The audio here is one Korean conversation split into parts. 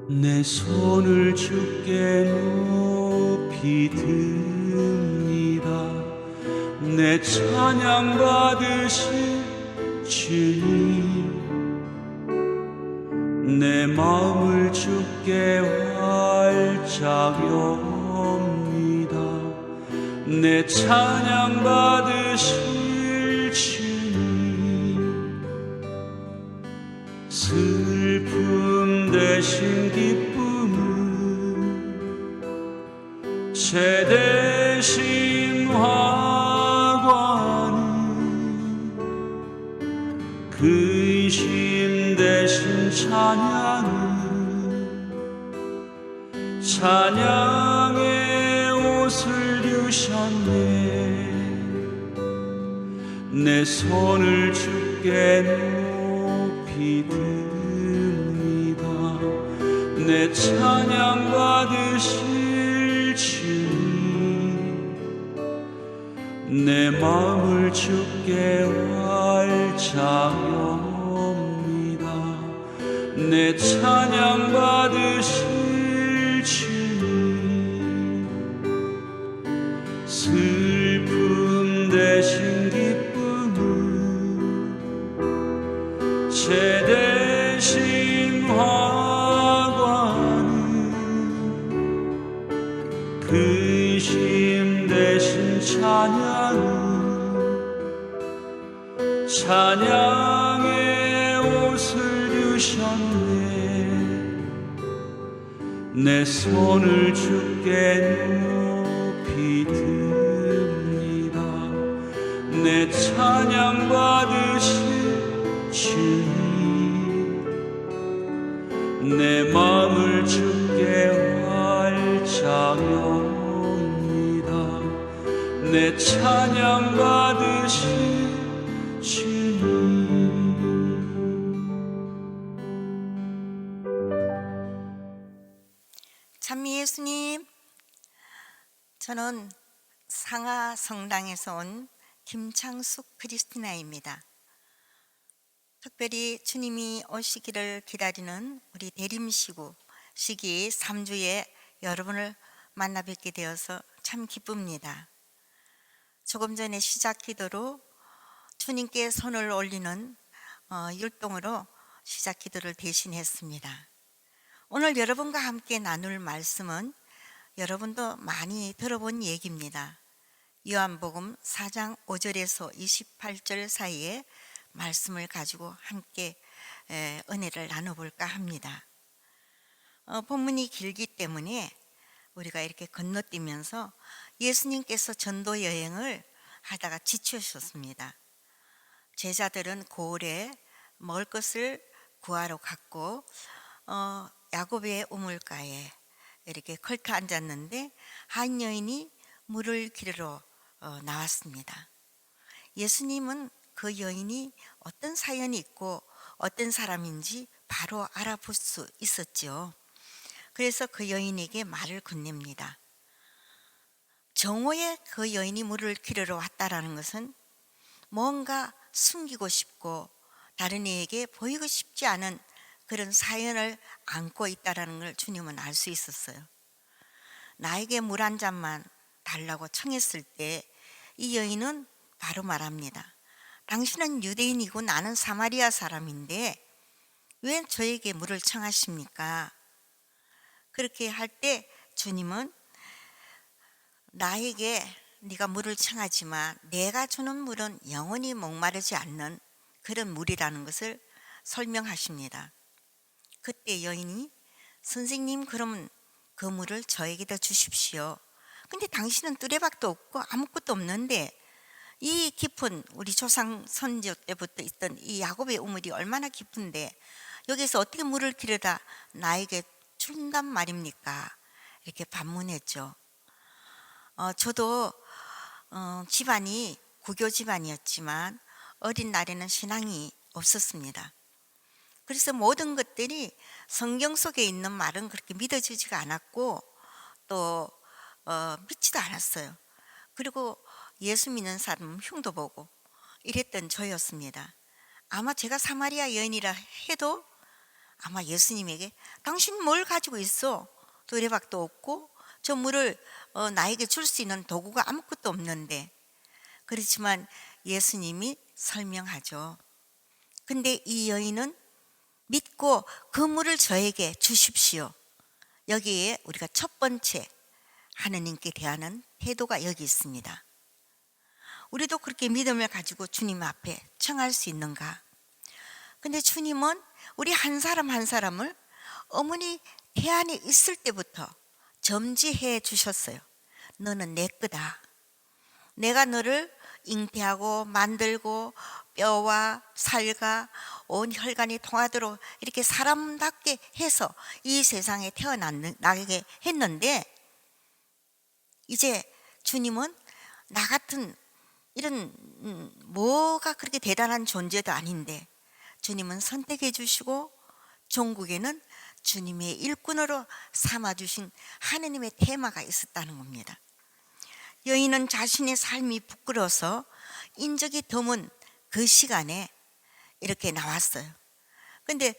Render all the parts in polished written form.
내 손을 주께 높이 듭니다. 내 찬양 받으실 주님, 내 마음을 주께 활짝 엽니다. 내 찬양 받으실 주님, 슬픔 대신 기쁨은 죄 대신 화관은 근심 대신 찬양의 옷을 주셨네. 내 손을 주께 높이 듭니다. 내 찬양 받으실 주님, 내 마음을 주께 활짝 엽니다. 내 찬양 받으실 주님, 슬픔 대신 기쁨은 죄 대신 화관은 근심 대신 찬양의 옷을 주셨네. 내 손을 주께 높이 듭니다. 내 찬양 받으실 주님, 내 마음을 주께 활짝 엽니다. 내 찬양 받으실 주님. 찬미 예수님, 저는 상하 성당에서 온 김창숙 크리스티나입니다. 특별히 주님이 오시기를 기다리는 우리 대림시구 시기 3주에 여러분을 만나 뵙게 되어서 참 기쁩니다. 조금 전에 시작 기도로 주님께 손을 올리는 율동으로 시작 기도를 대신했습니다. 오늘 여러분과 함께 나눌 말씀은 여러분도 많이 들어본 얘기입니다. 요한복음 4장 5절에서 28절 사이에 말씀을 가지고 함께 은혜를 나눠볼까 합니다. 본문이 길기 때문에 우리가 이렇게 건너뛰면서 예수님께서 전도 여행을 하다가 지치셨습니다. 제자들은 고을에 먹을 것을 구하러 갔고 야곱의 우물가에 이렇게 걸터 앉았는데 한 여인이 물을 기르러 나왔습니다. 예수님은 그 여인이 어떤 사연이 있고 어떤 사람인지 바로 알아볼 수 있었죠. 그래서 그 여인에게 말을 건넵니다. 정오에 그 여인이 물을 기르러 왔다라는 것은 뭔가 숨기고 싶고 다른 이에게 보이고 싶지 않은 그런 사연을 안고 있다는 걸 주님은 알 수 있었어요. 나에게 물 한 잔만 달라고 청했을 때 이 여인은 바로 말합니다. 당신은 유대인이고 나는 사마리아 사람인데 왜 저에게 물을 청하십니까? 그렇게 할 때 주님은 나에게 네가 물을 청하지만 내가 주는 물은 영원히 목마르지 않는 그런 물이라는 것을 설명하십니다. 그때 여인이 선생님, 그러면 그 물을 저에게도 주십시오. 근데 당신은 뚜레박도 없고 아무것도 없는데 이 깊은 우리 조상 선조 때부터 있던 이 야곱의 우물이 얼마나 깊은데 여기서 어떻게 물을 기르다 나에게 준단 말입니까? 이렇게 반문했죠. 저도 집안이 구교 집안이었지만 어린 날에는 신앙이 없었습니다. 그래서 모든 것들이 성경 속에 있는 말은 그렇게 믿어지지가 않았고 또 믿지도 않았어요. 그리고 예수 믿는 사람은 흉도 보고 이랬던 저였습니다. 아마 제가 사마리아 여인이라 해도 아마 예수님에게 당신 뭘 가지고 있어? 두레박도 없고 저 물을 나에게 줄 수 있는 도구가 아무것도 없는데. 그렇지만 예수님이 설명하죠. 근데 이 여인은 믿고 그 물을 저에게 주십시오. 여기에 우리가 첫 번째 하느님께 대하는 태도가 여기 있습니다. 우리도 그렇게 믿음을 가지고 주님 앞에 청할 수 있는가? 근데 주님은 우리 한 사람 한 사람을 어머니 태안에 있을 때부터 점지해 주셨어요. 너는 내 거다. 내가 너를 잉태하고 만들고 뼈와 살과 온 혈관이 통하도록 이렇게 사람답게 해서 이 세상에 태어나게 했는데, 이제 주님은 나 같은 이런 뭐가 그렇게 대단한 존재도 아닌데 주님은 선택해 주시고 종국에는 주님의 일꾼으로 삼아주신 하느님의 테마가 있었다는 겁니다. 여인은 자신의 삶이 부끄러워서 인적이 드문 그 시간에 이렇게 나왔어요. 근데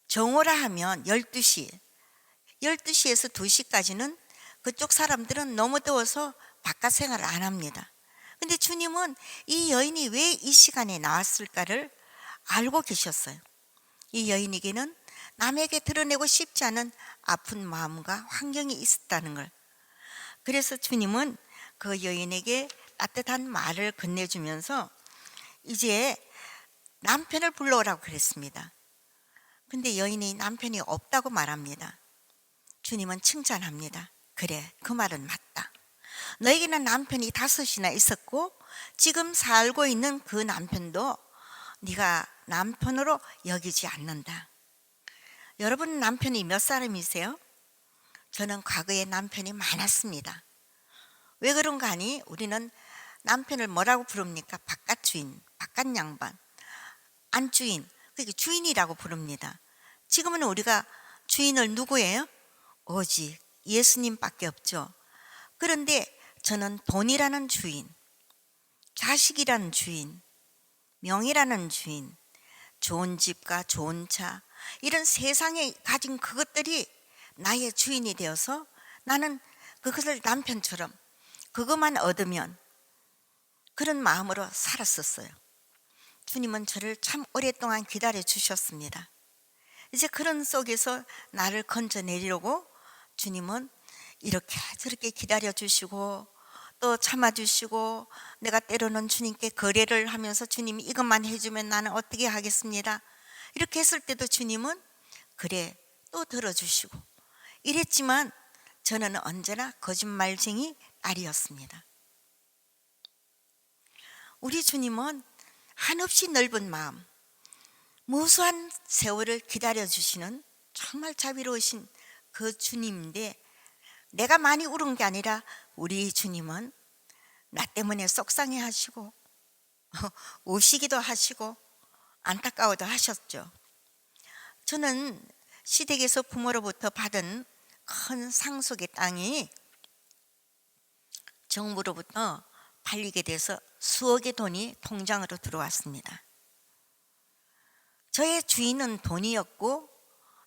정오라 하면 12시, 12시에서 2시까지는 그쪽 사람들은 너무 더워서 바깥 생활을 안 합니다. 근데 주님은 이 여인이 왜 이 시간에 나왔을까를 알고 계셨어요. 이 여인에게는 남에게 드러내고 싶지 않은 아픈 마음과 환경이 있었다는 걸. 그래서 주님은 그 여인에게 따뜻한 말을 건네주면서 이제 남편을 불러오라고 그랬습니다. 근데 여인이 남편이 없다고 말합니다. 주님은 칭찬합니다. 그래, 그 말은 맞다. 너에게는 남편이 5이나 있었고 지금 살고 있는 그 남편도 네가 남편으로 여기지 않는다. 여러분 남편이 몇 사람이세요? 저는 과거에 남편이 많았습니다. 왜 그런가 하니 우리는 남편을 뭐라고 부릅니까? 바깥 주인, 바깥 양반, 안주인, 그게 주인이라고 부릅니다. 지금은 우리가 주인을 누구예요? 오직 예수님밖에 없죠. 그런데 저는 돈이라는 주인, 자식이라는 주인, 명예라는 주인, 좋은 집과 좋은 차, 이런 세상에 가진 그것들이 나의 주인이 되어서 나는 그것을 남편처럼 그것만 얻으면 그런 마음으로 살았었어요. 주님은 저를 참 오랫동안 기다려 주셨습니다. 이제 그런 속에서 나를 건져내려고 주님은 이렇게 저렇게 기다려 주시고 또 참아주시고, 내가 때로는 주님께 거래를 하면서 주님이 이것만 해주면 나는 어떻게 하겠습니다. 이렇게 했을 때도 주님은 그래 또 들어주시고 이랬지만 저는 언제나 거짓말쟁이 딸이었습니다. 우리 주님은 한없이 넓은 마음, 무수한 세월을 기다려주시는 정말 자비로우신 그 주님인데, 내가 많이 울은 게 아니라 우리 주님은 나 때문에 속상해 하시고 우시기도 하시고 안타까워도 하셨죠. 저는 시댁에서 부모로부터 받은 큰 상속의 땅이 정부로부터 팔리게 돼서 수억의 돈이 통장으로 들어왔습니다. 저의 주인은 돈이었고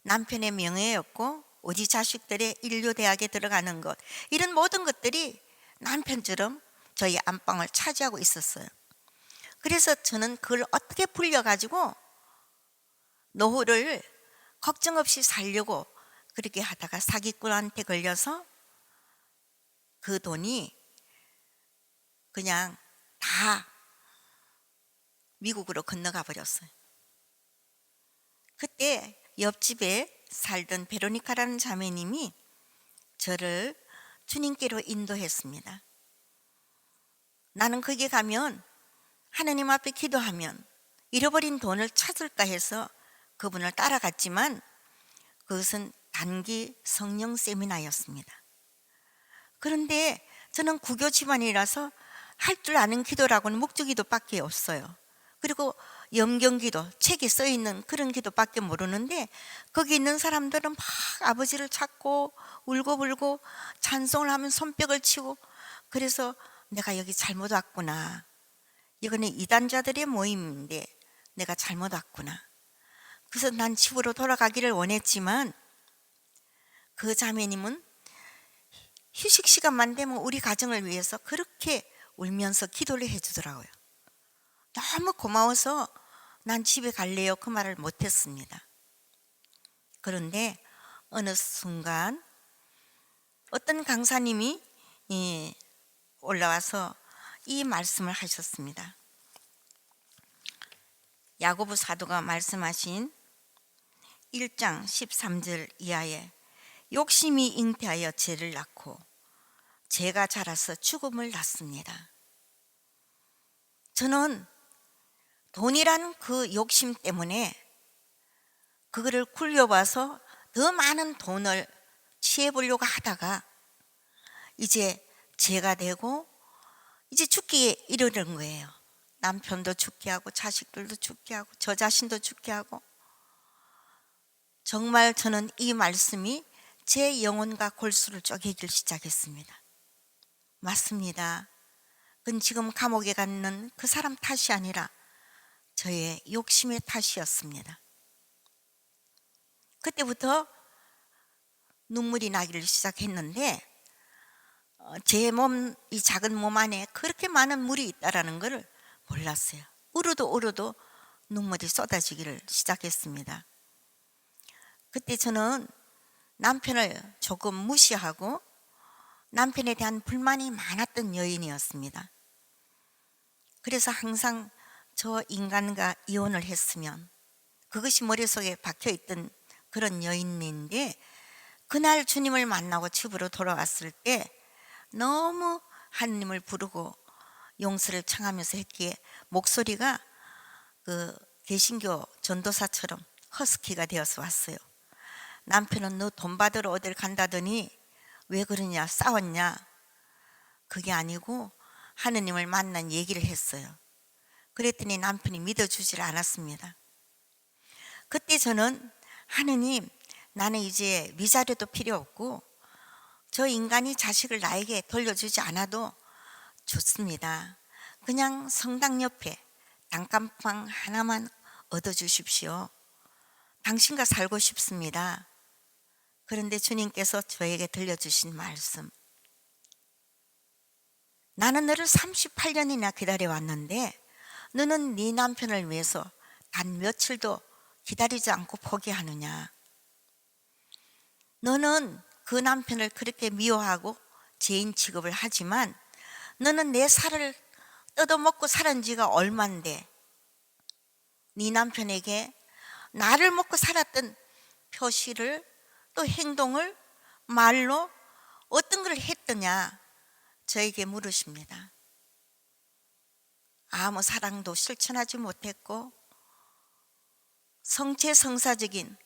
남편의 명예였고 우리 자식들의 인류대학에 들어가는 것, 이런 모든 것들이 남편처럼 저희 안방을 차지하고 있었어요. 그래서 저는 그걸 어떻게 불려가지고 노후를 걱정 없이 살려고 그렇게 하다가 사기꾼한테 걸려서 그 돈이 그냥 다 미국으로 건너가 버렸어요. 그때 옆집에 살던 베로니카라는 자매님이 저를 주님께로 인도했습니다. 나는 거기 가면 하나님 앞에 기도하면 잃어버린 돈을 찾을까 해서 그분을 따라갔지만 그것은 단기 성령 세미나였습니다. 그런데 저는 구교 집안이라서 할 줄 아는 기도라고는 묵주기도밖에 없어요. 그리고 염경기도, 책에 써 있는 그런 기도밖에 모르는데 거기 있는 사람들은 막 아버지를 찾고 울고불고 찬송을 하면 손뼉을 치고, 그래서 내가 여기 잘못 왔구나, 이거는 이단자들의 모임인데 내가 잘못 왔구나. 그래서 난 집으로 돌아가기를 원했지만 그 자매님은 휴식 시간만 되면 우리 가정을 위해서 그렇게 울면서 기도를 해주더라고요. 너무 고마워서 난 집에 갈래요 그 말을 못했습니다. 그런데 어느 순간 어떤 강사님이 올라와서 이 말씀을 하셨습니다. 야고보 사도가 말씀하신 1장 13절 이하에 욕심이 잉태하여 죄를 낳고 죄가 자라서 죽음을 낳습니다. 저는 돈이란 그 욕심 때문에 그거를 굴려봐서 더 많은 돈을 취해보려고 하다가 이제 죄가 되고 이제 죽기에 이르는 거예요. 남편도 죽게 하고 자식들도 죽게 하고 저 자신도 죽게 하고. 정말 저는 이 말씀이 제 영혼과 골수를 쪼개기 시작했습니다. 맞습니다. 그건 지금 감옥에 갔는 그 사람 탓이 아니라 저의 욕심의 탓이었습니다. 그때부터 눈물이 나기를 시작했는데 제 몸, 이 작은 몸 안에 그렇게 많은 물이 있다는 것을 몰랐어요. 울어도 눈물이 쏟아지기를 시작했습니다. 그때 저는 남편을 조금 무시하고 남편에 대한 불만이 많았던 여인이었습니다. 그래서 항상 저 인간과 이혼을 했으면, 그것이 머릿속에 박혀있던 그런 여인인데, 그날 주님을 만나고 집으로 돌아왔을 때 너무 하느님을 부르고 용서를 청하면서 했기에 목소리가 그 개신교 전도사처럼 허스키가 되어서 왔어요. 남편은 너 돈 받으러 어딜 간다더니 왜 그러냐, 싸웠냐? 그게 아니고 하느님을 만난 얘기를 했어요. 그랬더니 남편이 믿어주질 않았습니다. 그때 저는 하느님, 나는 이제 위자료도 필요 없고 저 인간이 자식을 나에게 돌려주지 않아도 좋습니다. 그냥 성당 옆에 단칸방 하나만 얻어주십시오. 당신과 살고 싶습니다. 그런데 주님께서 저에게 들려주신 말씀, 나는 너를 38년이나 기다려왔는데 너는 네 남편을 위해서 단 며칠도 기다리지 않고 포기하느냐. 너는 그 남편을 그렇게 미워하고 죄인 취급을 하지만 너는 내 살을 뜯어먹고 살은 지가 얼만데 네 남편에게 나를 먹고 살았던 표시를 또 행동을 말로 어떤 걸 했더냐 저에게 물으십니다. 아무 사랑도 실천하지 못했고 성체성사적인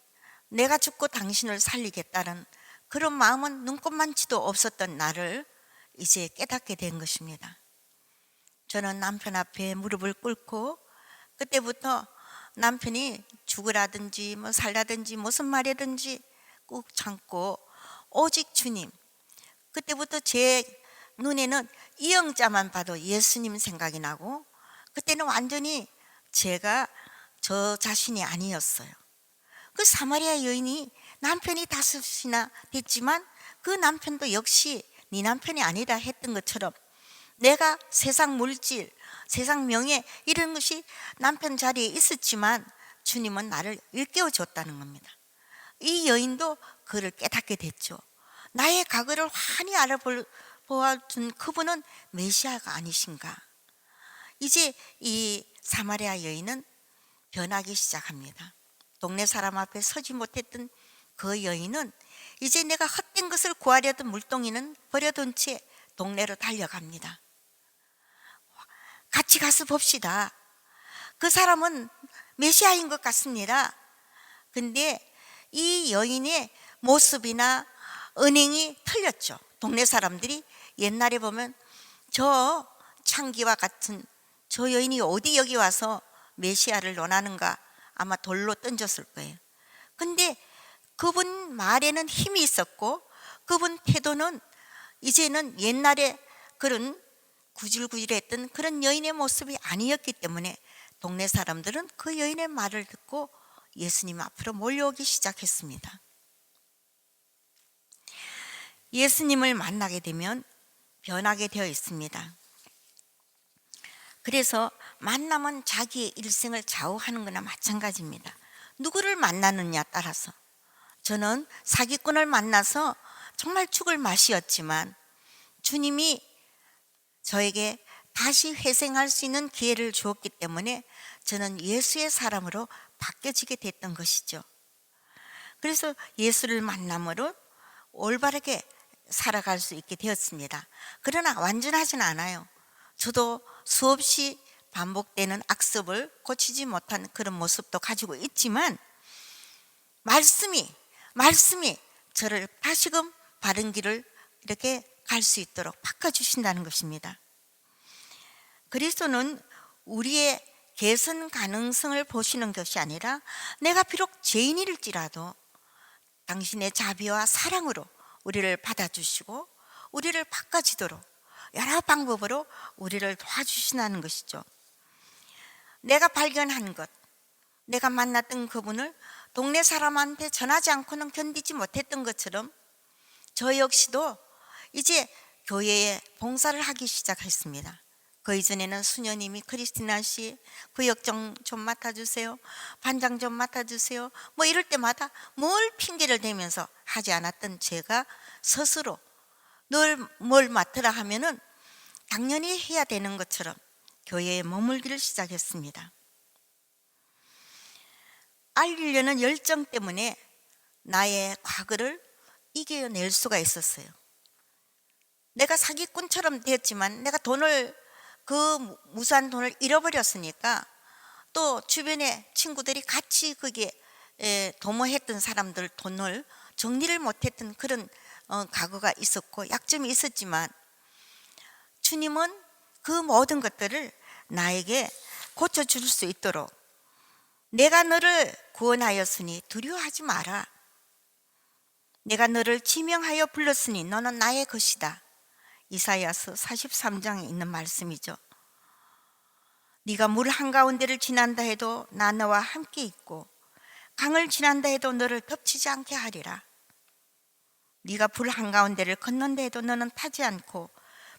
내가 죽고 당신을 살리겠다는 그런 마음은 눈꼽만치도 없었던 나를 이제 깨닫게 된 것입니다. 저는 남편 앞에 무릎을 꿇고 그때부터 남편이 죽으라든지 뭐 살라든지 무슨 말이든지 꾹 참고 오직 주님. 그때부터 제 눈에는 이 영자만 봐도 예수님 생각이 나고 그때는 완전히 제가 저 자신이 아니었어요. 그 사마리아 여인이 남편이 5이나 됐지만 그 남편도 역시 네 남편이 아니다 했던 것처럼 내가 세상 물질, 세상 명예 이런 것이 남편 자리에 있었지만 주님은 나를 일깨워 줬다는 겁니다. 이 여인도 그를 깨닫게 됐죠. 나의 과거를 환히 알아보아준 그분은 메시아가 아니신가. 이제 이 사마리아 여인은 변하기 시작합니다. 동네 사람 앞에 서지 못했던 그 여인은 이제 내가 헛된 것을 구하려던 물동이는 버려둔 채 동네로 달려갑니다. 같이 가서 봅시다. 그 사람은 메시아인 것 같습니다. 근데 이 여인의 모습이나 언행이 틀렸죠. 동네 사람들이 옛날에 보면 저 창기와 같은 저 여인이 어디 여기 와서 메시아를 논하는가 아마 돌로 던졌을 거예요. 근데 그분 말에는 힘이 있었고 그분 태도는 이제는 옛날에 그런 구질구질했던 그런 여인의 모습이 아니었기 때문에 동네 사람들은 그 여인의 말을 듣고 예수님 앞으로 몰려오기 시작했습니다. 예수님을 만나게 되면 변하게 되어 있습니다. 그래서 만남은 자기의 일생을 좌우하는 거나 마찬가지입니다. 누구를 만나느냐 따라서 저는 사기꾼을 만나서 정말 죽을 맛이었지만 주님이 저에게 다시 회생할 수 있는 기회를 주었기 때문에 저는 예수의 사람으로 바뀌어지게 됐던 것이죠. 그래서 예수를 만남으로 올바르게 살아갈 수 있게 되었습니다. 그러나 완전하진 않아요. 저도 수없이 반복되는 악습을 고치지 못한 그런 모습도 가지고 있지만 말씀이 저를 다시금 바른 길을 이렇게 갈 수 있도록 바꿔주신다는 것입니다. 그리스도는 우리의 개선 가능성을 보시는 것이 아니라 내가 비록 죄인일지라도 당신의 자비와 사랑으로 우리를 받아주시고 우리를 바꿔지도록 여러 방법으로 우리를 도와주신다는 것이죠. 내가 발견한 것, 내가 만났던 그분을 동네 사람한테 전하지 않고는 견디지 못했던 것처럼 저 역시도 이제 교회에 봉사를 하기 시작했습니다. 그 이전에는 수녀님이 크리스티나 씨 구역 좀 맡아주세요, 반장 좀 맡아주세요 뭐 이럴 때마다 뭘 핑계를 대면서 하지 않았던 제가 스스로 늘 뭘 맡으라 하면은 당연히 해야 되는 것처럼 교회에 머물기를 시작했습니다. 알리려는 열정 때문에 나의 과거를 이겨낼 수가 있었어요. 내가 사기꾼처럼 되었지만 내가 그 무수한 돈을 잃어버렸으니까 또 주변에 친구들이 같이 거기에 도모했던 사람들 돈을 정리를 못했던 그런 과거가 있었고 약점이 있었지만 주님은 그 모든 것들을 나에게 고쳐줄 수 있도록 내가 너를 구원하였으니 두려워하지 마라. 내가 너를 지명하여 불렀으니 너는 나의 것이다. 이사야서 43장에 있는 말씀이죠. 네가 물 한가운데를 지난다 해도 나 너와 함께 있고 강을 지난다 해도 너를 덮치지 않게 하리라. 네가 불 한가운데를 걷는다 해도 너는 타지 않고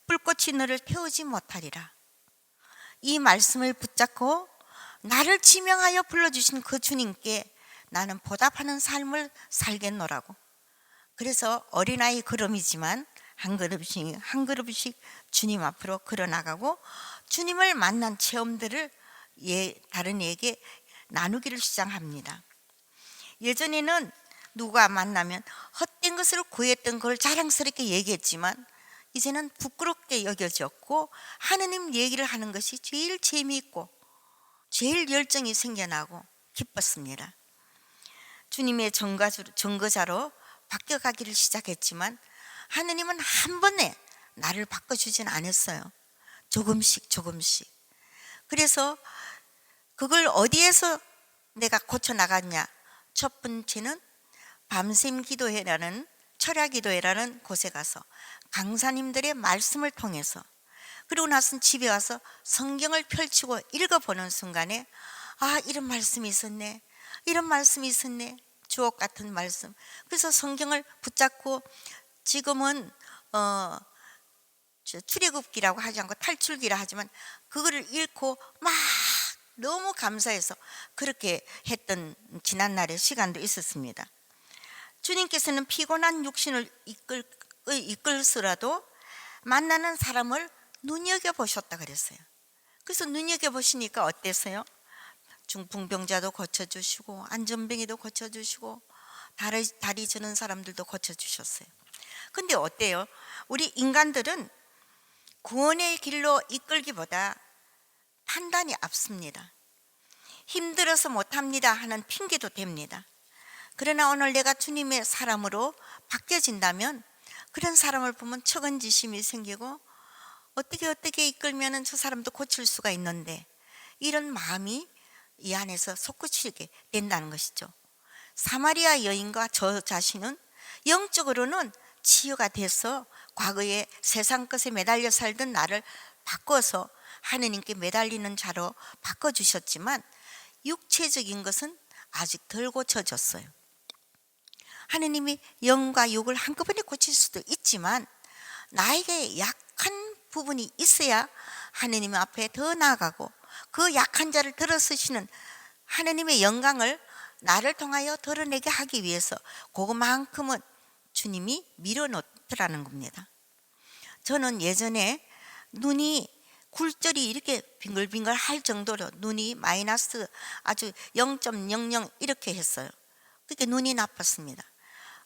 불꽃이 너를 태우지 못하리라. 이 말씀을 붙잡고 나를 지명하여 불러주신 그 주님께 나는 보답하는 삶을 살겠노라고. 그래서 어린아이 걸음이지만 한 걸음씩 주님 앞으로 걸어나가고 주님을 만난 체험들을 다른 이에게 나누기를 시작합니다. 예전에는 누가 만나면 헛된 것을 구했던 걸 자랑스럽게 얘기했지만 이제는 부끄럽게 여겨졌고 하느님 얘기를 하는 것이 제일 재미있고 제일 열정이 생겨나고 기뻤습니다. 주님의 증거자로 바뀌어가기를 시작했지만 하느님은 한 번에 나를 바꿔주진 않았어요. 조금씩. 그래서 그걸 어디에서 내가 고쳐나갔냐. 첫 번째는 밤샘 기도회라는 철야 기도회라는 곳에 가서 강사님들의 말씀을 통해서 그리고 나서 집에 와서 성경을 펼치고 읽어보는 순간에 이런 말씀이 있었네, 이런 말씀이 있었네, 주옥 같은 말씀. 그래서 성경을 붙잡고 지금은 출애굽기라고 하지 않고 탈출기라 하지만 그거를 읽고 막 너무 감사해서 그렇게 했던 지난날의 시간도 있었습니다. 주님께서는 피곤한 육신을 이끌수라도 만나는 사람을 눈여겨보셨다 그랬어요. 그래서 눈여겨보시니까 어땠어요? 중풍병자도 고쳐주시고 안전병이도 고쳐주시고 다리 저는 사람들도 고쳐주셨어요. 근데 어때요? 우리 인간들은 구원의 길로 이끌기보다 판단이 앞섭니다. 힘들어서 못합니다 하는 핑계도 됩니다. 그러나 오늘 내가 주님의 사람으로 바뀌어진다면 그런 사람을 보면 측은지심이 생기고 어떻게 이끌면 저 사람도 고칠 수가 있는데 이런 마음이 이 안에서 솟구치게 된다는 것이죠. 사마리아 여인과 저 자신은 영적으로는 치유가 돼서 과거에 세상 것에 매달려 살던 나를 바꿔서 하느님께 매달리는 자로 바꿔주셨지만 육체적인 것은 아직 덜 고쳐졌어요. 하느님이 영과 육을 한꺼번에 고칠 수도 있지만 나에게 약한 부분이 있어야 하느님 앞에 더 나아가고 그 약한 자를 들어쓰시는 하느님의 영광을 나를 통하여 드러내게 하기 위해서 그것만큼은 주님이 밀어놓더라는 겁니다. 저는 예전에 눈이 굴절이 이렇게 빙글빙글 할 정도로 눈이 마이너스 아주 0.00 이렇게 했어요. 그렇게 눈이 나빴습니다.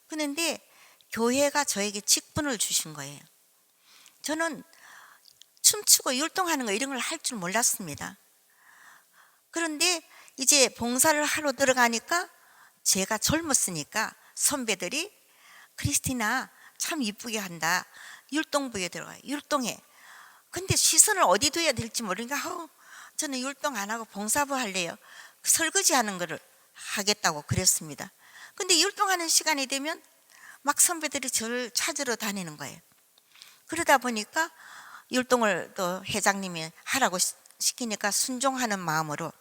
그런데 교회가 저에게 직분을 주신 거예요. 저는 춤추고 율동하는 거 이런 걸 할 줄 몰랐습니다. 그런데 이제 봉사를 하러 들어가니까 제가 젊었으니까 선배들이 크리스티나 참 이쁘게 한다. 율동부에 들어가요. 율동해. 근데 시선을 어디 둬야 될지 모르니까 저는 율동 안 하고 봉사부 할래요. 설거지 하는 거를 하겠다고 그랬습니다. 근데 율동하는 시간이 되면 막 선배들이 저를 찾으러 다니는 거예요. 그러다 보니까 율동을 또 회장님이 하라고 시키니까 순종하는 마음으로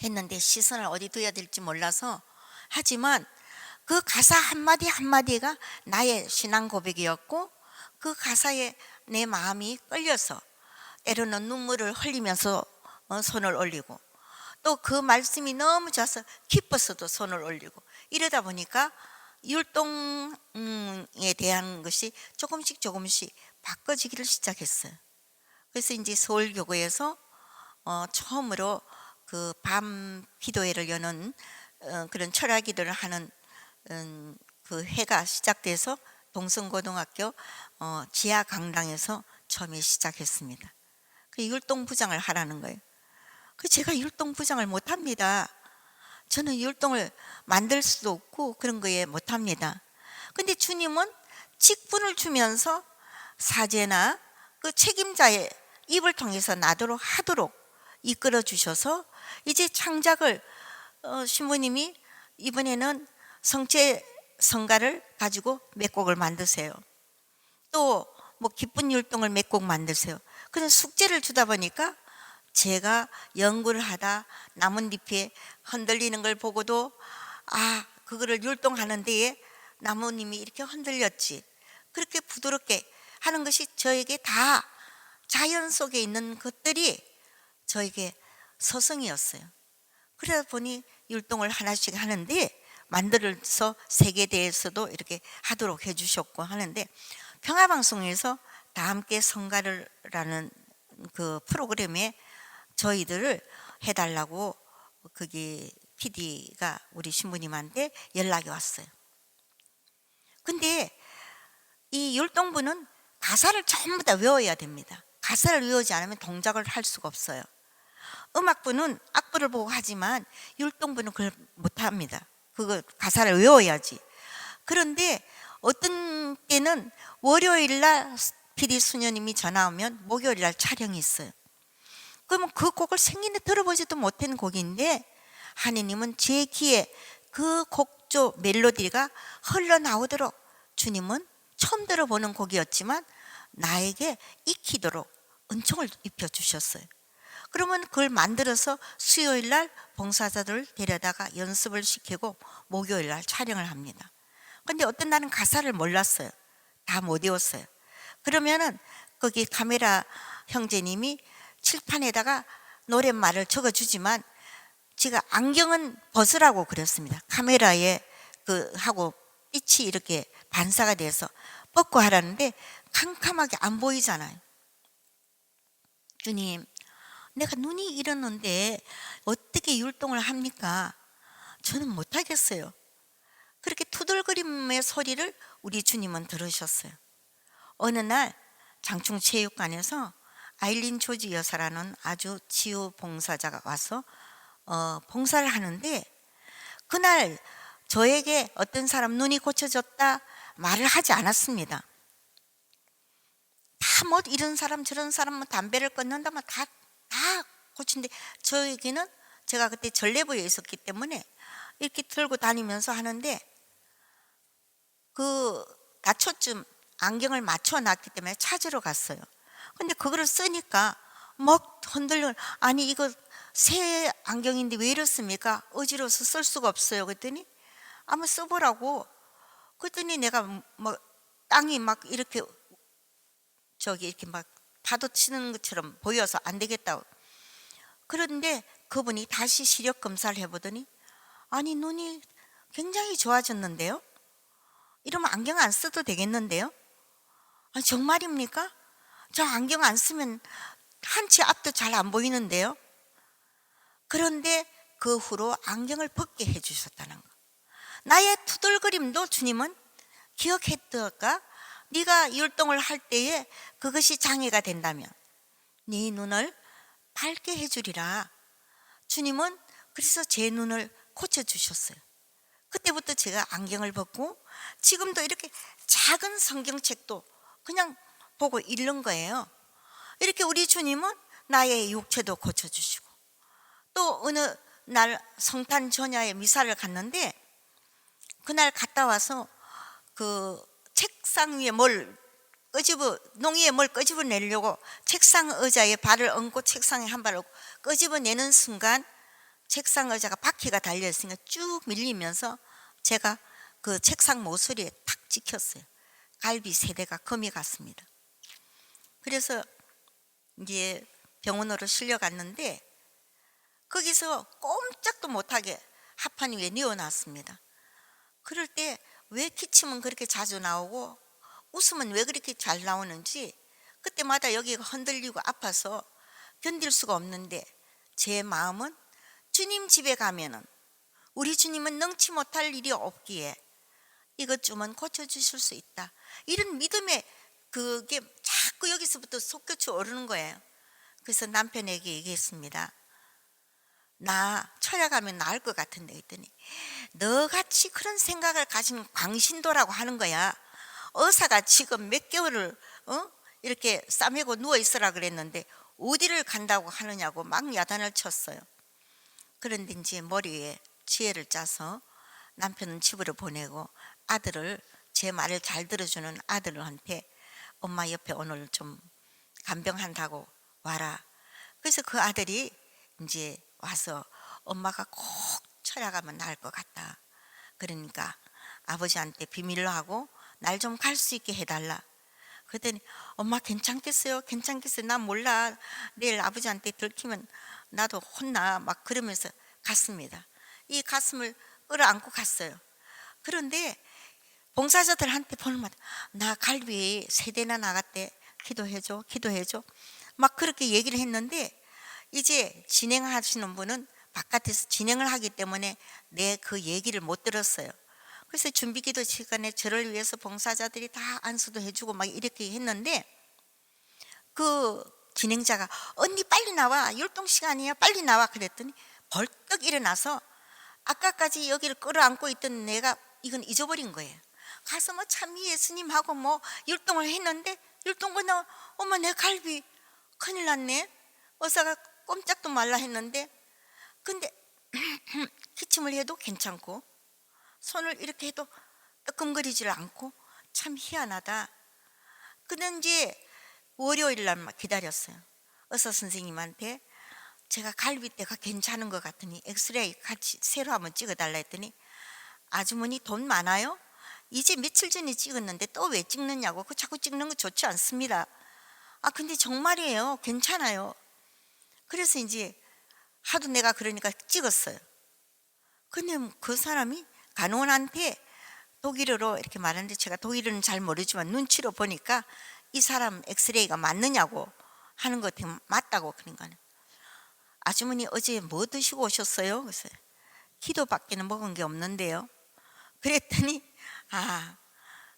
했는데 시선을 어디 둬야 될지 몰라서 하지만 그 가사 한마디 한마디가 나의 신앙 고백이었고 그 가사에 내 마음이 끌려서 때로는 눈물을 흘리면서 손을 올리고 또 그 말씀이 너무 좋아서 기뻐서도 손을 올리고 이러다 보니까 율동에 대한 것이 조금씩 바꿔지기를 시작했어요. 그래서 이제 서울교구에서 처음으로 그 밤 기도회를 여는 그런 철야 기도를 하는 그 해가 시작돼서 동성고등학교 지하 강당에서 처음에 시작했습니다. 그 율동부장을 하라는 거예요. 그 제가 율동부장을 못합니다. 저는 율동을 만들 수도 없고 그런 거에 못합니다. 근데 주님은 직분을 주면서 사제나 그 책임자의 입을 통해서 나도록 하도록 이끌어 주셔서 이제 창작을 신부님이 이번에는 성체 성가를 가지고 몇 곡을 만드세요. 또 뭐 기쁜 율동을 몇 곡 만드세요. 그런 숙제를 주다 보니까 제가 연구를 하다 나뭇잎에 흔들리는 걸 보고도 그거를 율동하는 데에 나뭇잎이 이렇게 흔들렸지. 그렇게 부드럽게 하는 것이 저에게 다 자연 속에 있는 것들이 저에게 서성이었어요. 그러다 보니 율동을 하나씩 하는데 만들어서 세계대에서도 이렇게 하도록 해주셨고 하는데 평화방송에서 다 함께 성가를라는 그 프로그램에 저희들을 해달라고 거기 PD가 우리 신부님한테 연락이 왔어요. 근데 이 율동부는 가사를 전부 다 외워야 됩니다. 가사를 외우지 않으면 동작을 할 수가 없어요. 음악부는 악보를 보고 하지만 율동부는 그걸 못합니다. 그거 가사를 외워야지. 그런데 어떤 때는 월요일날 PD 수녀님이 전화 오면 목요일날 촬영이 있어요. 그러면 그 곡을 생전에 들어보지도 못한 곡인데 하느님은 제 귀에 그 곡조 멜로디가 흘러나오도록 주님은 처음 들어보는 곡이었지만 나에게 익히도록 은총을 입혀주셨어요. 그러면 그걸 만들어서 수요일날 봉사자들 데려다가 연습을 시키고 목요일날 촬영을 합니다. 근데 어떤 날은 가사를 몰랐어요. 다 못 외웠어요. 그러면은 거기 카메라 형제님이 칠판에다가 노랫말을 적어주지만 제가 안경은 벗으라고 그랬습니다. 카메라에 하고 빛이 이렇게 반사가 돼서 벗고 하라는데 캄캄하게 안 보이잖아요. 주님, 내가 눈이 이러는데 어떻게 율동을 합니까? 저는 못하겠어요. 그렇게 투덜거림의 소리를 우리 주님은 들으셨어요. 어느 날 장충체육관에서 아일린 조지 여사라는 아주 치유 봉사자가 와서 봉사를 하는데 그날 저에게 어떤 사람 눈이 고쳐졌다 말을 하지 않았습니다. 다 뭐 이런 사람 저런 사람 뭐 담배를 끊는다 다 고친데 저에게는 제가 그때 전래부에 있었기 때문에 이렇게 들고 다니면서 하는데 그 다초쯤 안경을 맞춰놨기 때문에 찾으러 갔어요. 근데 그거를 쓰니까 막 흔들려. 아니 이거 새 안경인데 왜 이렇습니까? 어지러워서 쓸 수가 없어요. 그랬더니 한번 써보라고. 그랬더니 내가 뭐 땅이 막 이렇게 저기 이렇게 막 파도 치는 것처럼 보여서 안 되겠다고. 그런데 그분이 다시 시력 검사를 해보더니 아니 눈이 굉장히 좋아졌는데요? 이러면 안경 안 써도 되겠는데요? 아, 정말입니까? 저 안경 안 쓰면 한치 앞도 잘 안 보이는데요? 그런데 그 후로 안경을 벗게 해주셨다는 거. 나의 투덜거림도 주님은 기억했던가? 네가 율동을 할 때에 그것이 장애가 된다면 네 눈을 밝게 해주리라. 주님은 그래서 제 눈을 고쳐주셨어요. 그때부터 제가 안경을 벗고 지금도 이렇게 작은 성경책도 그냥 보고 읽는 거예요. 이렇게 우리 주님은 나의 육체도 고쳐주시고, 또 어느 날 성탄 전야에 미사를 갔는데 그날 갔다 와서 그 책상 위에 농이에 뭘 끄집어내려고 책상 의자에 발을 얹고 책상에 한 발을 얹고 끄집어내는 순간 책상 의자가 바퀴가 달려있으니까 쭉 밀리면서 제가 그 책상 모서리에 탁 찍혔어요. 갈비 3대가 금이 갔습니다. 그래서 이제 병원으로 실려갔는데 거기서 꼼짝도 못하게 합판 위에 뉘어놨습니다. 그럴 때 왜 기침은 그렇게 자주 나오고 웃음은 왜 그렇게 잘 나오는지 그때마다 여기가 흔들리고 아파서 견딜 수가 없는데 제 마음은 주님 집에 가면은 우리 주님은 능치 못할 일이 없기에 이것 좀은 고쳐주실 수 있다. 이런 믿음의 그게 자꾸 여기서부터 솟구쳐 오르는 거예요. 그래서 남편에게 얘기했습니다. 나 철야가면 나을 것 같은데 했더니 너같이 그런 생각을 가진 광신도라고 하는 거야. 의사가 지금 몇 개월을 이렇게 싸매고 누워있으라 그랬는데 어디를 간다고 하느냐고 막 야단을 쳤어요. 그런데 이제 머리에 지혜를 짜서 남편은 집으로 보내고 아들을, 제 말을 잘 들어주는 아들한테 엄마 옆에 오늘 좀 간병한다고 와라. 그래서 그 아들이 이제 와서 엄마가 꼭 철야가면 나을 것 같다. 그러니까 아버지한테 비밀로 하고 날 좀 갈 수 있게 해달라. 그랬더니 엄마 괜찮겠어요? 괜찮겠어요? 난 몰라. 내일 아버지한테 들키면 나도 혼나. 막 그러면서 갔습니다. 이 가슴을 끌어안고 갔어요. 그런데 봉사자들한테 보는마다 나 갈비 3대나 나갔대. 기도해줘, 기도해줘. 막 그렇게 얘기를 했는데 이제 진행하시는 분은 바깥에서 진행을 하기 때문에 내 그 얘기를 못 들었어요. 그래서 준비기도 시간에 저를 위해서 봉사자들이 다 안수도 해주고 막 이렇게 했는데 그 진행자가 언니 빨리 나와, 율동 시간이야, 빨리 나와. 그랬더니 벌떡 일어나서 아까까지 여기를 끌어안고 있던 내가 이건 잊어버린 거예요. 가서 뭐 참 예수님하고 뭐 율동을 했는데 율동 끝나고 엄마 내 갈비 큰일 났네. 의사가 꼼짝도 말라 했는데 근데 기침을 해도 괜찮고 손을 이렇게 해도 뜨끔거리질 않고 참 희한하다. 근데 이제 월요일 날 기다렸어요. 의사 선생님한테 제가 갈비뼈가 괜찮은 것 같으니 엑스레이 같이 새로 한번 찍어달라 했더니 아주머니 돈 많아요? 이제 며칠 전에 찍었는데 또 왜 찍느냐고. 그 자꾸 찍는 거 좋지 않습니다. 아 근데 정말이에요. 괜찮아요. 그래서 이제 하도 내가 그러니까 찍었어요. 근데 그 사람이 간호원한테 독일어로 이렇게 말하는데 제가 독일어는 잘 모르지만 눈치로 보니까 이 사람 엑스레이가 맞느냐고 하는 것 같으면 맞다고. 그러니까 아주머니 어제 뭐 드시고 오셨어요? 그래서 기도밖에는 먹은 게 없는데요. 그랬더니 아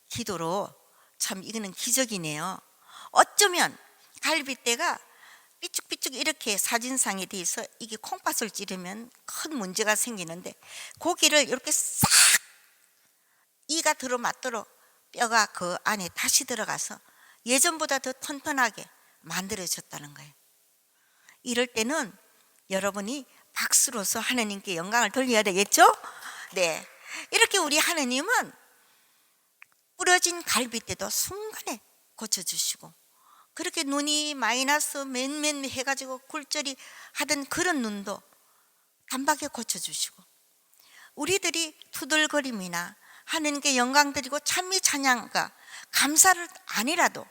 기도로 참 이거는 기적이네요. 어쩌면 갈비뼈가 삐쭉삐쭉 이렇게 사진상에 돼 있어 이게 콩팥을 찌르면 큰 문제가 생기는데 고기를 이렇게 싹 이가 들어맞도록 뼈가 그 안에 다시 들어가서 예전보다 더 튼튼하게 만들어졌다는 거예요. 이럴 때는 여러분이 박수로서 하느님께 영광을 돌려야 되겠죠? 네, 이렇게 우리 하느님은 부러진 갈빗대도 순간에 고쳐주시고, 그렇게 눈이 마이너스 몇몇 해가지고 굴절이 하던 그런 눈도 단박에 고쳐주시고, 우리들이 투덜거림이나 하느님께 영광 드리고 찬미 찬양과 감사를 아니라도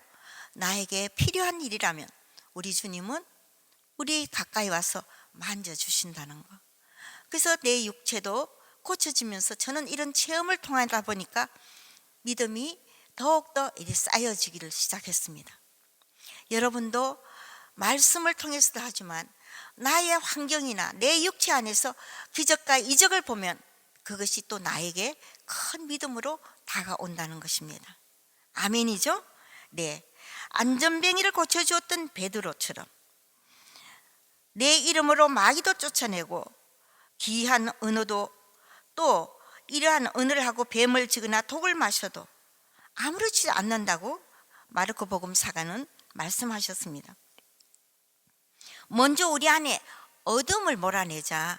나에게 필요한 일이라면 우리 주님은 우리 가까이 와서 만져주신다는 거. 그래서 내 육체도 고쳐지면서 저는 이런 체험을 통하다 보니까 믿음이 더욱더 쌓여지기를 시작했습니다. 여러분도 말씀을 통해서도 하지만 나의 환경이나 내 육체 안에서 기적과 이적을 보면 그것이 또 나에게 큰 믿음으로 다가온다는 것입니다. 아멘이죠? 네, 안전뱅이를 고쳐주었던 베드로처럼 내 이름으로 마귀도 쫓아내고 기이한 언어도, 또 이러한 언어를 하고 뱀을 지거나 독을 마셔도 아무렇지 않는다고 마르코 복음사가는 말씀하셨습니다. 먼저 우리 안에 어둠을 몰아내자.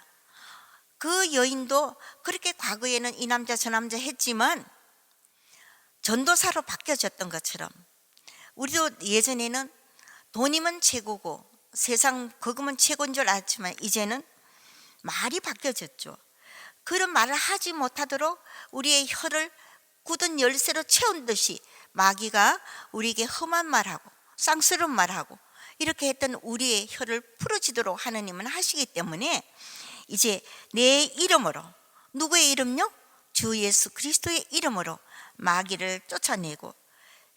그 여인도 그렇게 과거에는 이 남자 저 남자 했지만 전도사로 바뀌어졌던 것처럼 우리도 예전에는 돈이면 최고고 세상 거금은 최고인 줄 알았지만 이제는 말이 바뀌어졌죠. 그런 말을 하지 못하도록 우리의 혀를 굳은 열쇠로 채운 듯이 마귀가 우리에게 험한 말하고 쌍스러운 말하고 이렇게 했던 우리의 혀를 풀어지도록 하느님은 하시기 때문에 이제 내 이름으로, 누구의 이름요? 주 예수 그리스도의 이름으로 마귀를 쫓아내고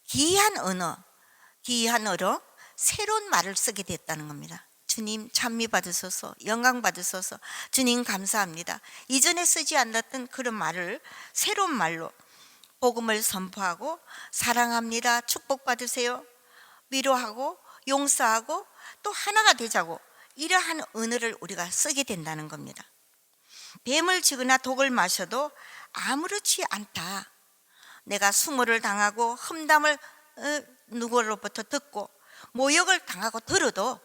기이한 언어로 새로운 말을 쓰게 됐다는 겁니다. 주님 찬미 받으소서, 영광 받으소서, 주님 감사합니다. 이전에 쓰지 않았던 그런 말을 새로운 말로 복음을 선포하고 사랑합니다, 축복받으세요, 위로하고 용서하고 또 하나가 되자고, 이러한 언어를 우리가 쓰게 된다는 겁니다. 뱀을 지거나 독을 마셔도 아무렇지 않다. 내가 수모를 당하고 험담을 누구로부터 듣고 모욕을 당하고 들어도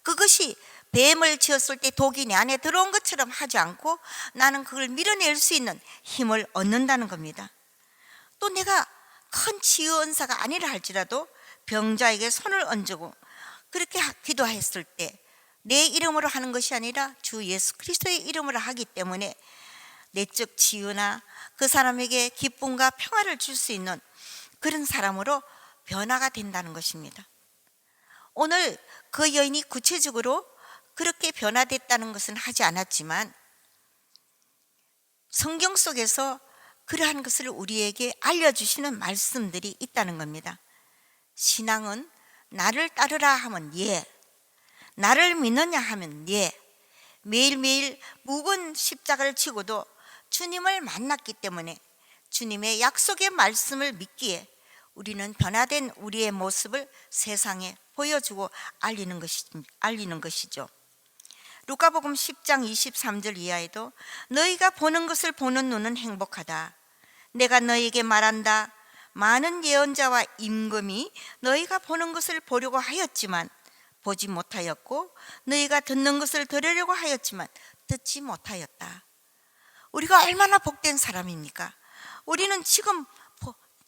그것이 뱀을 지었을 때 독이 내 안에 들어온 것처럼 하지 않고 나는 그걸 밀어낼 수 있는 힘을 얻는다는 겁니다. 또 내가 큰 치유 은사가 아니라 할지라도 병자에게 손을 얹고 그렇게 기도했을 때 내 이름으로 하는 것이 아니라 주 예수 그리스도의 이름으로 하기 때문에 내적 치유나 그 사람에게 기쁨과 평화를 줄 수 있는 그런 사람으로 변화가 된다는 것입니다. 오늘 그 여인이 구체적으로 그렇게 변화됐다는 것은 하지 않았지만 성경 속에서 그러한 것을 우리에게 알려주시는 말씀들이 있다는 겁니다. 신앙은 나를 따르라 하면 예, 나를 믿느냐 하면 예. 매일매일 무거운 십자가를 지고도 주님을 만났기 때문에 주님의 약속의 말씀을 믿기에 우리는 변화된 우리의 모습을 세상에 보여주고 알리는 것이죠. 루카복음 10장 23절 이하에도 너희가 보는 것을 보는 눈은 행복하다. 내가 너희에게 말한다. 많은 예언자와 임금이 너희가 보는 것을 보려고 하였지만 보지 못하였고 너희가 듣는 것을 들으려고 하였지만 듣지 못하였다. 우리가 얼마나 복된 사람입니까? 우리는 지금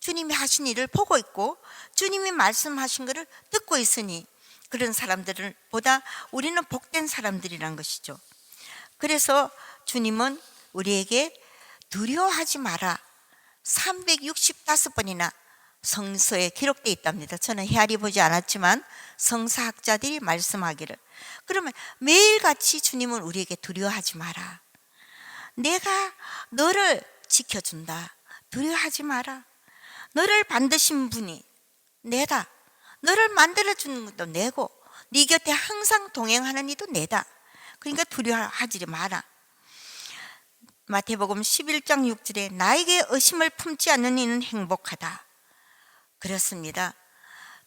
주님이 하신 일을 보고 있고 주님이 말씀하신 것을 듣고 있으니 그런 사람들을 보다 우리는 복된 사람들이란 것이죠. 그래서 주님은 우리에게 두려워하지 마라 365번이나 성서에 기록되어 있답니다. 저는 헤아리 보지 않았지만 성사학자들이 말씀하기를, 그러면 매일같이 주님은 우리에게 두려워하지 마라, 내가 너를 지켜준다, 두려워하지 마라, 너를 만드신 분이 내다, 너를 만들어주는 것도 내고 네 곁에 항상 동행하는 이도 내다, 그러니까 두려워하지 마라. 마태복음 11장 6절에 나에게 의심을 품지 않는 이는 행복하다. 그렇습니다.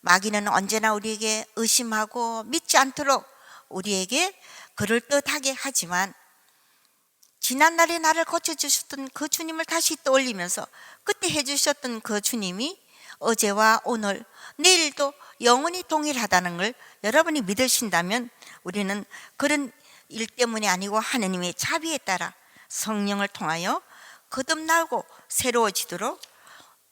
마귀는 언제나 우리에게 의심하고 믿지 않도록 우리에게 그럴듯하게 하지만 지난날에 나를 고쳐주셨던 그 주님을 다시 떠올리면서 그때 해주셨던 그 주님이 어제와 오늘 내일도 영원히 동일하다는 걸 여러분이 믿으신다면 우리는 그런 일 때문이 아니고 하느님의 자비에 따라 성령을 통하여 거듭나고 새로워지도록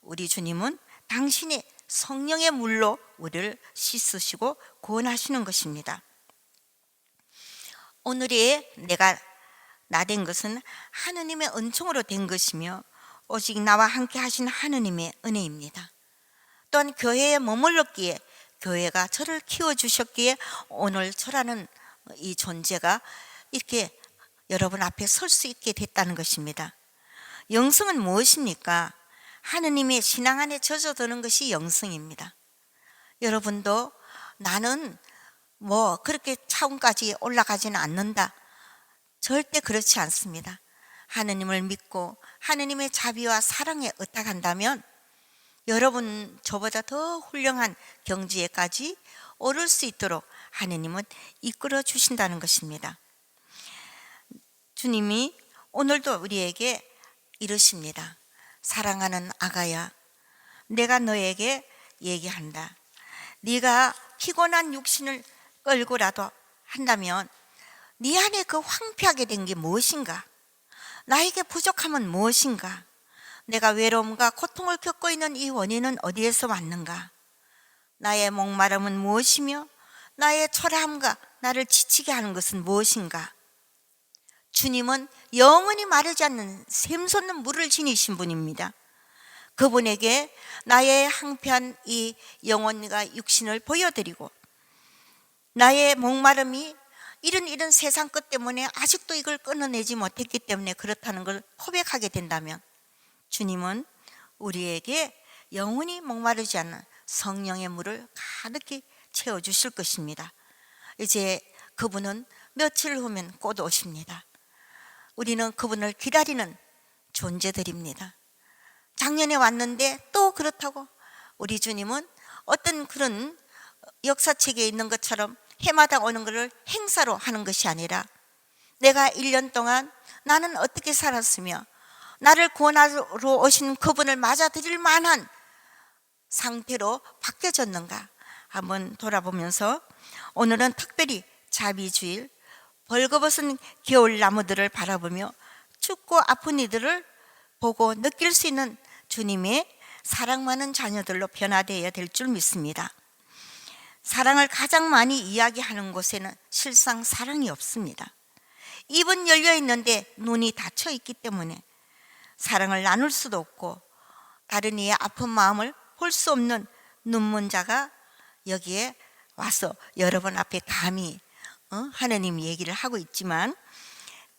우리 주님은 당신의 성령의 물로 우리를 씻으시고 구원하시는 것입니다. 오늘의 내가 나 된 것은 하느님의 은총으로 된 것이며 오직 나와 함께 하신 하느님의 은혜입니다. 또한 교회에 머물렀기에 교회가 저를 키워주셨기에 오늘 저라는 이 존재가 이렇게 여러분 앞에 설 수 있게 됐다는 것입니다. 영성은 무엇입니까? 하느님의 신앙 안에 젖어드는 것이 영성입니다. 여러분도 나는 뭐 그렇게 차원까지 올라가지는 않는다, 절대 그렇지 않습니다. 하느님을 믿고 하느님의 자비와 사랑에 의탁한다면 여러분 저보다 더 훌륭한 경지에까지 오를 수 있도록 하느님은 이끌어 주신다는 것입니다. 주님이 오늘도 우리에게 이르십니다. 사랑하는 아가야, 내가 너에게 얘기한다. 네가 피곤한 육신을 끌고라도 한다면 네 안에 그 황폐하게 된 게 무엇인가? 나에게 부족함은 무엇인가? 내가 외로움과 고통을 겪고 있는 이 원인은 어디에서 왔는가? 나의 목마름은 무엇이며 나의 초라함과 나를 지치게 하는 것은 무엇인가? 주님은 영원히 마르지 않는 샘솟는 물을 지니신 분입니다. 그분에게 나의 황폐한 이 영혼과 육신을 보여드리고 나의 목마름이 이런 세상 것 때문에 아직도 이걸 끊어내지 못했기 때문에 그렇다는 걸 고백하게 된다면 주님은 우리에게 영원히 목마르지 않는 성령의 물을 가득히 채워주실 것입니다. 이제 그분은 며칠 후면 곧 오십니다. 우리는 그분을 기다리는 존재들입니다. 작년에 왔는데 또 그렇다고 우리 주님은 어떤 그런 역사책에 있는 것처럼 해마다 오는 것을 행사로 하는 것이 아니라 내가 1년 동안 나는 어떻게 살았으며 나를 구원하러 오신 그분을 맞아들일 만한 상태로 바뀌어졌는가 한번 돌아보면서 오늘은 특별히 자비주일, 벌거벗은 겨울 나무들을 바라보며 춥고 아픈 이들을 보고 느낄 수 있는 주님의 사랑 많은 자녀들로 변화되어야 될 줄 믿습니다. 사랑을 가장 많이 이야기하는 곳에는 실상 사랑이 없습니다. 입은 열려 있는데 눈이 닫혀 있기 때문에 사랑을 나눌 수도 없고 다른 이의 아픈 마음을 볼 수 없는 눈먼자가 여기에 와서 여러분 앞에 감히 하느님 얘기를 하고 있지만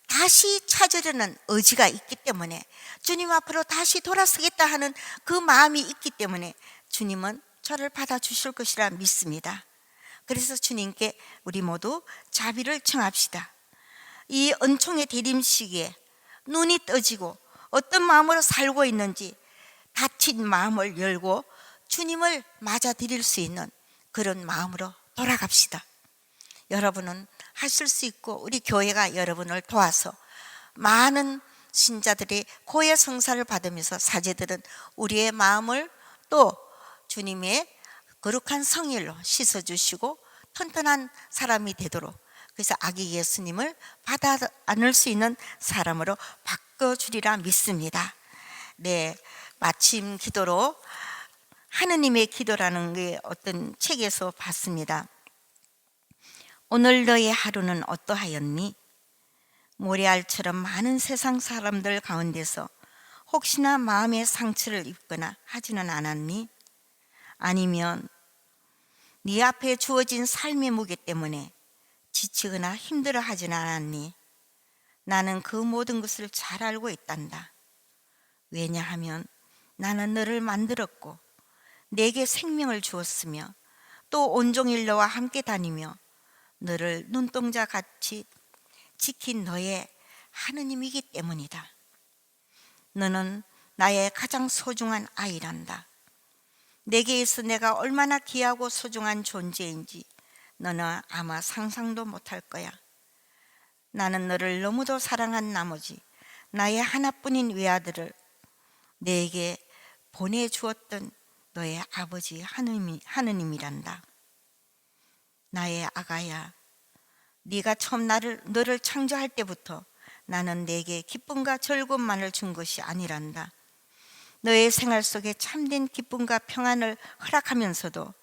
다시 찾으려는 의지가 있기 때문에 주님 앞으로 다시 돌아서겠다 하는 그 마음이 있기 때문에 주님은 저를 받아주실 것이라 믿습니다. 그래서 주님께 우리 모두 자비를 청합시다. 이 은총의 대림시기에 눈이 떠지고 어떤 마음으로 살고 있는지 닫힌 마음을 열고 주님을 맞아들일 수 있는 그런 마음으로 돌아갑시다. 여러분은 하실 수 있고 우리 교회가 여러분을 도와서 많은 신자들이 고해 성사를 받으면서 사제들은 우리의 마음을 또 주님의 거룩한 성일로 씻어주시고 튼튼한 사람이 되도록 그래서 아기 예수님을 받아 안을 수 있는 사람으로 바꿔주리라 믿습니다. 네, 마침 기도로 하느님의 기도라는 게 어떤 책에서 봤습니다. 오늘 너의 하루는 어떠하였니? 모래알처럼 많은 세상 사람들 가운데서 혹시나 마음의 상처를 입거나 하지는 않았니? 아니면 네 앞에 주어진 삶의 무게 때문에 지치거나 힘들어하지는 않았니? 나는 그 모든 것을 잘 알고 있단다. 왜냐하면 나는 너를 만들었고 내게 생명을 주었으며 또 온종일 너와 함께 다니며 너를 눈동자같이 지킨 너의 하느님이기 때문이다. 너는 나의 가장 소중한 아이란다. 내게 있어 내가 얼마나 귀하고 소중한 존재인지 너는 아마 상상도 못할 거야. 나는 너를 너무도 사랑한 나머지 나의 하나뿐인 외아들을 내게 보내주었던 너의 아버지 하느님이란다. 나의 아가야, 네가 처음 너를 창조할 때부터 나는 내게 기쁨과 즐거움만을 준 것이 아니란다. 너의 생활 속에 참된 기쁨과 평안을 허락하면서도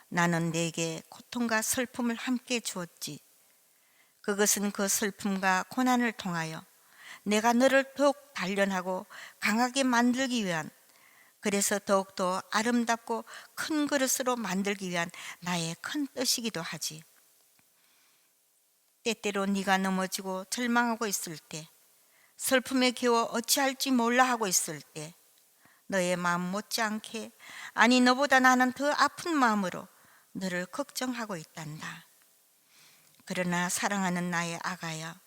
나는 내게 고통과 슬픔을 함께 주었지. 그것은 그 슬픔과 고난을 통하여 내가 너를 더욱 단련하고 강하게 만들기 위한, 그래서 더욱더 아름답고 큰 그릇으로 만들기 위한 나의 큰 뜻이기도 하지. 때때로 네가 넘어지고 절망하고 있을 때, 슬픔에 겨워 어찌할지 몰라 하고 있을 때, 너의 마음 못지않게, 아니 너보다 나는 더 아픈 마음으로 너를 걱정하고 있단다. 그러나 사랑하는 나의 아가야,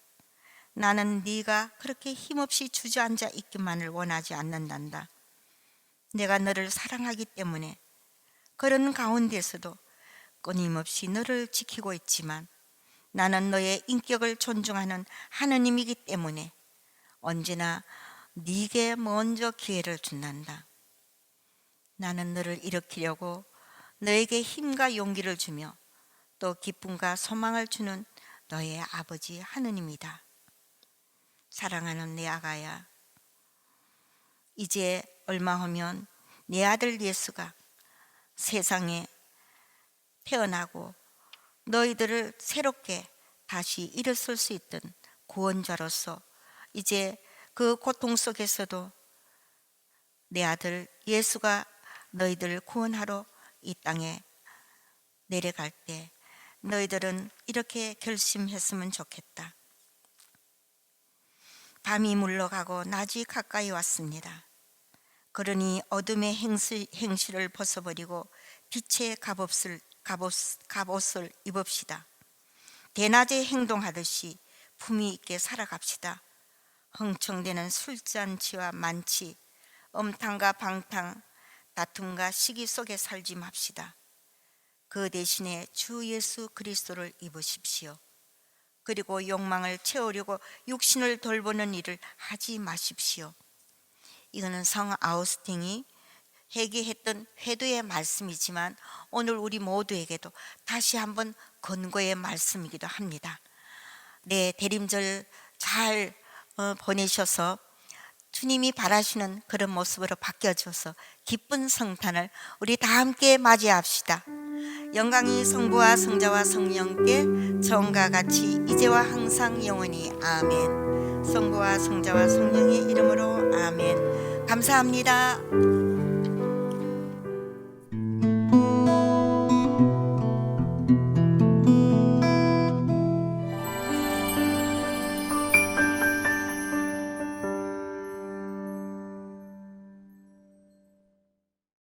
나는 네가 그렇게 힘없이 주저앉아 있기만을 원하지 않는단다. 내가 너를 사랑하기 때문에 그런 가운데서도 끊임없이 너를 지키고 있지만, 나는 너의 인격을 존중하는 하느님이기 때문에 언제나 네게 먼저 기회를 준단다. 나는 너를 일으키려고 너에게 힘과 용기를 주며 또 기쁨과 소망을 주는 너의 아버지 하느님이다. 사랑하는 내 아가야, 이제 얼마 후면 내 아들 예수가 세상에 태어나고 너희들을 새롭게 다시 일어설 수 있던 구원자로서 이제 그 고통 속에서도 내 아들 예수가 너희들을 구원하러 이 땅에 내려갈 때 너희들은 이렇게 결심했으면 좋겠다. 밤이 물러가고 낮이 가까이 왔습니다. 그러니 어둠의 행실을 벗어버리고 빛의 갑옷을 입읍시다. 대낮에 행동하듯이 품위 있게 살아갑시다. 흥청대는 술잔치와 만취, 음탕과 방탕, 다툼과 시기 속에 살지 맙시다. 그 대신에 주 예수 그리스도를 입으십시오. 그리고 욕망을 채우려고 육신을 돌보는 일을 하지 마십시오. 이거는 성 아우스팅이 회개했던 회도의 말씀이지만 오늘 우리 모두에게도 다시 한번 권고의 말씀이기도 합니다. 네, 대림절 잘 보내셔서 주님이 바라시는 그런 모습으로 바뀌어져서 기쁜 성탄을 우리 다 함께 맞이합시다. 영광이 성부와 성자와 성령께 처음과 같이 이제와 항상 영원히 아멘. 성부와 성자와 성령의 이름으로 아멘. 감사합니다.